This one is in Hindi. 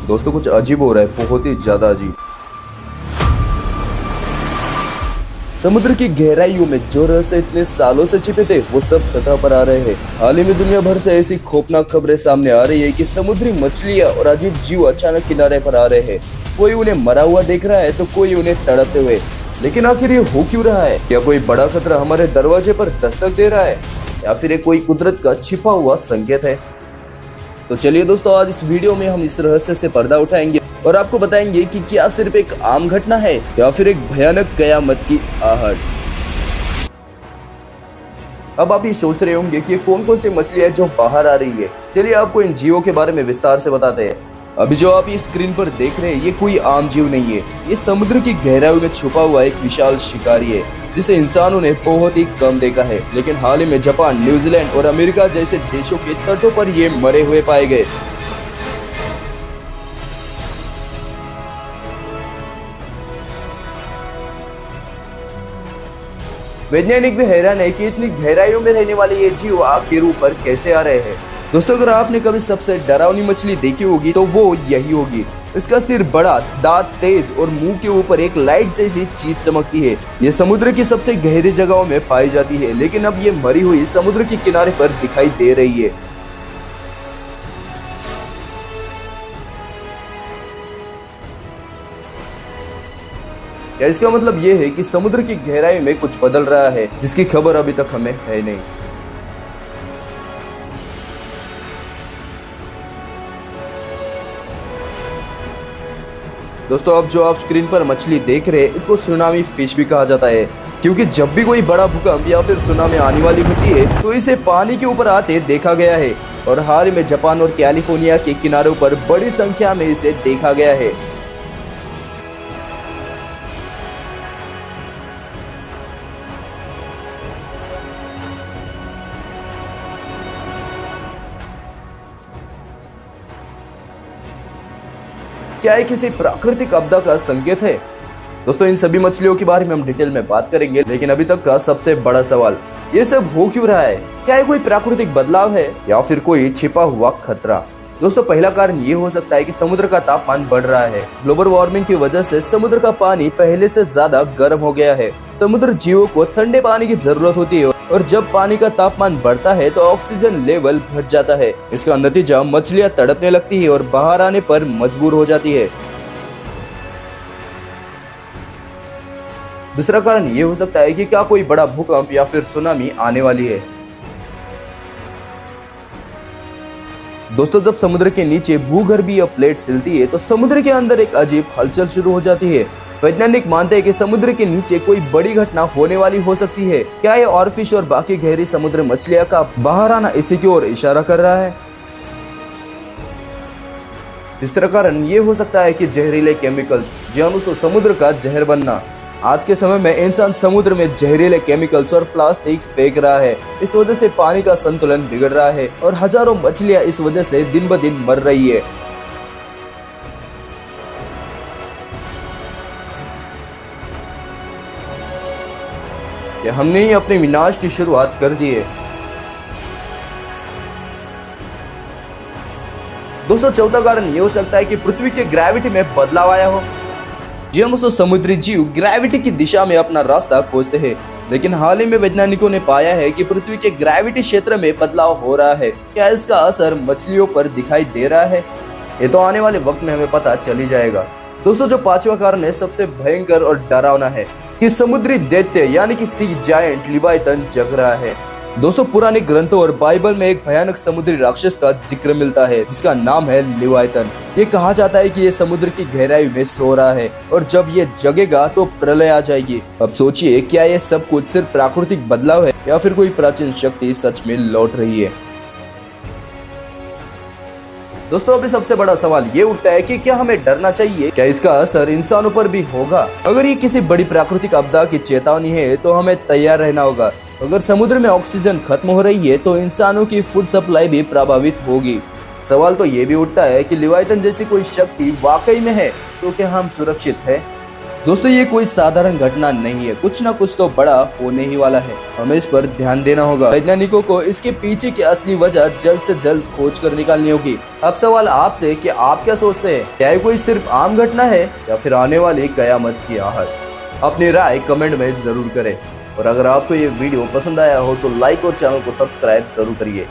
दोस्तों कुछ अजीब हो रहा है, बहुत ही ज्यादा अजीब। समुद्र की गहराइयों में जो रहस्य इतने सालों से छिपे थे वो सब सतह पर आ रहे हैं। हाल ही में दुनिया भर से ऐसी खौफनाक खबरें सामने आ रही है कि समुद्री मछलियां और अजीब जीव अचानक किनारे पर आ रहे हैं। कोई उन्हें मरा हुआ देख रहा है तो कोई उन्हें तड़पते हुए। लेकिन आखिर ये हो क्यों रहा है? क्या कोई बड़ा खतरा हमारे दरवाजे पर दस्तक दे रहा है, या फिर ये कोई कुदरत का छिपा हुआ संकेत है? तो चलिए दोस्तों, आज इस वीडियो में हम इस रहस्य से पर्दा उठाएंगे और आपको बताएंगे कि क्या सिर्फ एक आम घटना है या फिर एक भयानक कयामत की आहट। अब आप ये सोच रहे होंगे कि ये कौन कौन सी मछलियां जो बाहर आ रही है। चलिए आपको इन जीवों के बारे में विस्तार से बताते हैं। अभी जो आप ये स्क्रीन पर देख रहे हैं ये कोई आम जीव नहीं है। ये समुद्र की गहराइयों में छुपा हुआ एक विशाल शिकारी है जिसे इंसानों ने बहुत ही कम देखा है। लेकिन हाल ही में जापान, न्यूजीलैंड और अमेरिका जैसे देशों के तटों पर ये मरे हुए पाए गए। वैज्ञानिक भी हैरान है कि इतनी गहराइयों में रहने वाले ये जीव आखिर ऊपर कैसे आ रहे हैं। दोस्तों अगर आपने कभी सबसे डरावनी मछली देखी होगी तो वो यही होगी। इसका सिर बड़ा, दांत तेज और मुंह के ऊपर एक लाइट जैसी चीज चमकती है। ये समुद्र की सबसे गहरी जगहों में पाई जाती है, लेकिन अब ये मरी हुई समुद्र के किनारे पर दिखाई दे रही है। क्या इसका मतलब ये है कि समुद्र की गहराई में कुछ बदल रहा है जिसकी खबर अभी तक हमें है नहीं? दोस्तों अब जो आप स्क्रीन पर मछली देख रहे हैं इसको सुनामी फिश भी कहा जाता है, क्योंकि जब भी कोई बड़ा भूकंप या फिर सुनामी आने वाली होती है तो इसे पानी के ऊपर आते देखा गया है। और हाल में जापान और कैलिफोर्निया के किनारों पर बड़ी संख्या में इसे देखा गया है। क्या ये किसी प्राकृतिक आपदा का संकेत है? दोस्तों इन सभी मछलियों के बारे में हम डिटेल में बात करेंगे, लेकिन अभी तक का सबसे बड़ा सवाल, ये सब हो क्यों रहा है? क्या ये कोई प्राकृतिक बदलाव है या फिर कोई छिपा हुआ खतरा? दोस्तों पहला कारण ये हो सकता है कि समुद्र का तापमान बढ़ रहा है। ग्लोबल वार्मिंग की वजह से समुद्र का पानी पहले से ज्यादा गर्म हो गया है। समुद्र जीवों को ठंडे पानी की जरूरत होती है और जब पानी का तापमान बढ़ता है तो ऑक्सीजन लेवल घट जाता है। इसका नतीजा मछलियां तड़पने लगती है और बाहर आने पर मजबूर हो जाती है। दूसरा कारण ये हो सकता है कि क्या कोई बड़ा भूकंप या फिर सुनामी आने वाली है। दोस्तों जब समुद्र के नीचे भूगर्भीय प्लेट हिलती है तो समुद्र के अंदर एक अजीब हलचल शुरू हो जाती है। वैज्ञानिक मानते हैं कि समुद्र के नीचे कोई बड़ी घटना होने वाली हो सकती है। क्या ये ऑरफिश और बाकी गहरी समुद्र मछलियां का बाहर आना इसी की ओर इशारा कर रहा है? तीसरा कारण ये हो सकता है कि जहरीले केमिकल्स, जी हाँ दोस्तों, समुद्र का जहर बनना। आज के समय में इंसान समुद्र में जहरीले केमिकल्स और प्लास्टिक फेंक रहा है। इस वजह से पानी का संतुलन बिगड़ रहा है और हजारों मछलियां इस वजह से दिन ब दिन मर रही है। कि हमने ही अपने विनाश की शुरुआत कर दी है। दोस्तों चौथा कारण ये हो सकता है कि पृथ्वी के ग्रेविटी में बदलाव आया हो। जी हाँ दोस्तों, समुद्री जीव ग्रेविटी की दिशा में अपना रास्ता खोजते हैं, लेकिन हाल ही में वैज्ञानिकों ने पाया है कि पृथ्वी के ग्रेविटी क्षेत्र में बदलाव हो रहा है। क्या इसका असर मछलियों पर दिखाई दे रहा है? ये तो आने वाले वक्त में हमें पता चल ही जाएगा। दोस्तों जो पांचवा कारण है सबसे भयंकर और डरावना है कि समुद्री दैत्य यानी कि सी जायंट लिवायतन जग रहा है। दोस्तों पुराने ग्रंथों और बाइबल में एक भयानक समुद्री राक्षस का जिक्र मिलता है जिसका नाम है लिवायतन। ये कहा जाता है कि ये समुद्र की गहराई में सो रहा है और जब ये जगेगा तो प्रलय आ जाएगी। अब सोचिए, क्या ये सब कुछ सिर्फ प्राकृतिक बदलाव है या फिर कोई प्राचीन शक्ति सच में लौट रही है? दोस्तों अभी सबसे बड़ा सवाल ये उठता है कि क्या हमें डरना चाहिए? क्या इसका असर इंसानों पर भी होगा? अगर ये किसी बड़ी प्राकृतिक आपदा की चेतावनी है तो हमें तैयार रहना होगा। अगर समुद्र में ऑक्सीजन खत्म हो रही है तो इंसानों की फूड सप्लाई भी प्रभावित होगी। सवाल तो ये भी उठता है कि लिवायतन जैसी कोई शक्ति वाकई में है तो क्या हम सुरक्षित है? दोस्तों ये कोई साधारण घटना नहीं है, कुछ ना कुछ तो बड़ा होने ही वाला है। हमें इस पर ध्यान देना होगा। वैज्ञानिकों को इसके पीछे की असली वजह जल्द से जल्द खोज कर निकालनी होगी। अब सवाल आपसे कि आप क्या सोचते हैं, क्या ये कोई सिर्फ आम घटना है या फिर आने वाली कयामत की आहट? अपनी राय कमेंट में जरूर करें और अगर आपको ये वीडियो पसंद आया हो तो लाइक और चैनल को सब्सक्राइब जरूर करिए।